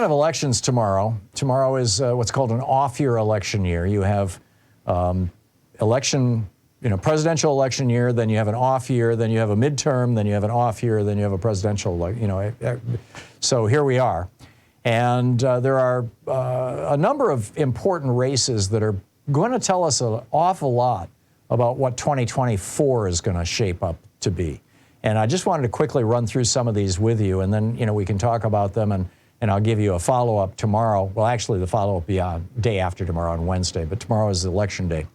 Of elections tomorrow. Tomorrow is what's called an off-year election year. You have presidential election year, then you have an off year, then you have a midterm, then you have an off year, then you have a presidential, so here we are. And there are a number of important races that are going to tell us an awful lot about what 2024 is going to shape up to be. And I just wanted to quickly run through some of these with you, and then, we can talk about them, and I'll give you a follow-up tomorrow. Well, actually, the follow-up will be on day after tomorrow on Wednesday, but tomorrow is election day.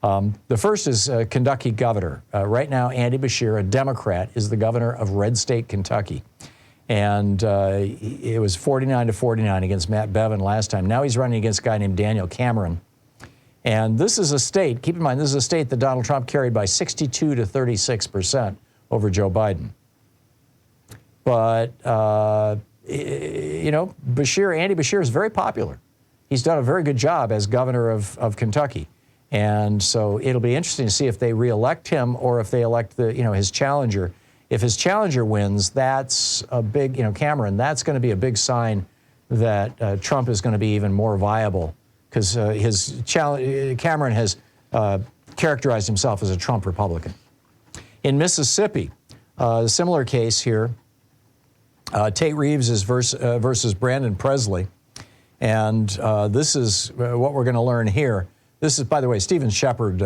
The first is Kentucky governor. Right now, Andy Beshear, a Democrat, is the governor of Red State, Kentucky. And it was 49-49 against Matt Bevin last time. Now he's running against a guy named Daniel Cameron. And this is a state, keep in mind, this is a state that Donald Trump carried by 62 to 36% over Joe Biden. But, Andy Beshear is very popular. He's done a very good job as governor of Kentucky. And so it'll be interesting to see if they reelect him or if they elect his challenger. If his challenger wins, that's a big, Cameron, that's going to be a big sign that Trump is going to be even more viable, because Cameron has characterized himself as a Trump Republican. In Mississippi, a similar case here. Tate Reeves is versus Brandon Presley. And this is what we're going to learn here. This is, by the way, Stephen Shepard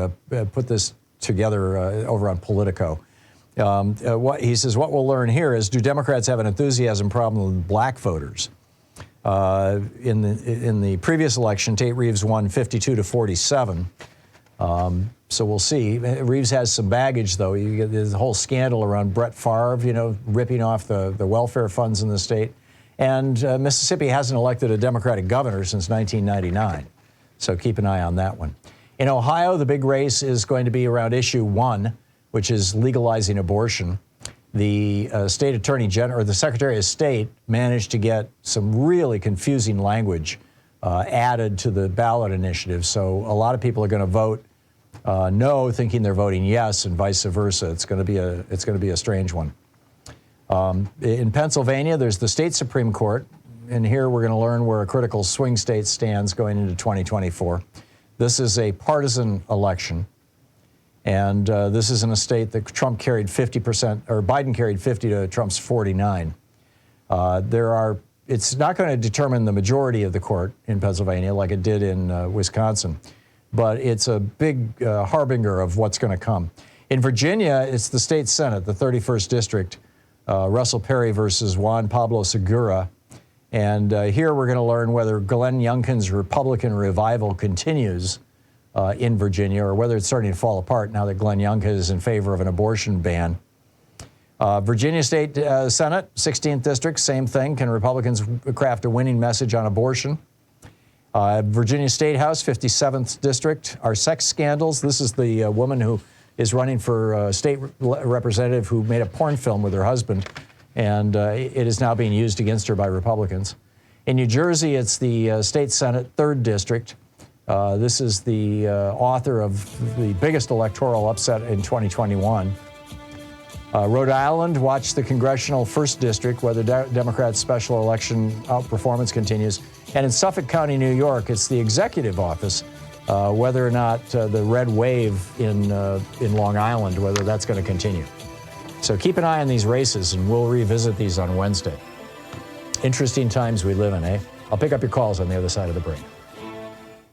put this together over on Politico. He says, what we'll learn here is, do Democrats have an enthusiasm problem with black voters? In the previous election, Tate Reeves won 52-47. So we'll see. Reeves has some baggage, though. You get this whole scandal around Brett Favre, ripping off the welfare funds in the state. And Mississippi hasn't elected a Democratic governor since 1999. So keep an eye on that one. In Ohio, the big race is going to be around issue 1, which is legalizing abortion. The state attorney general, or the Secretary of State, managed to get some really confusing language added to the ballot initiative. So a lot of people are going to vote no, thinking they're voting yes, and vice versa. It's going to be a strange one. In Pennsylvania, there's the state Supreme Court, and here we're going to learn where a critical swing state stands going into 2024. This is a partisan election, and this is in a state that Trump carried 50%, or Biden carried 50 to Trump's 49. It's not going to determine the majority of the court in Pennsylvania like it did in Wisconsin, but it's a big harbinger of what's going to come. In Virginia, it's the state Senate, the 31st district, Russell Perry versus Juan Pablo Segura. And here we're going to learn whether Glenn Youngkin's Republican revival continues in Virginia, or whether it's starting to fall apart now that Glenn Youngkin is in favor of an abortion ban. Virginia State Senate, 16th district, same thing. Can Republicans craft a winning message on abortion? Virginia State House, 57th district, are sex scandals. This is the woman who is running for state representative who made a porn film with her husband, and it is now being used against her by Republicans. In New Jersey, it's the state Senate, 3rd district. This is the author of the biggest electoral upset in 2021. Rhode Island, watch the congressional 1st district, whether Democrats' special election outperformance continues. And in Suffolk County, New York, it's the executive office, whether or not the red wave in Long Island, whether that's going to continue. So keep an eye on these races, and we'll revisit these on Wednesday. Interesting times we live in, eh? I'll pick up your calls on the other side of the break.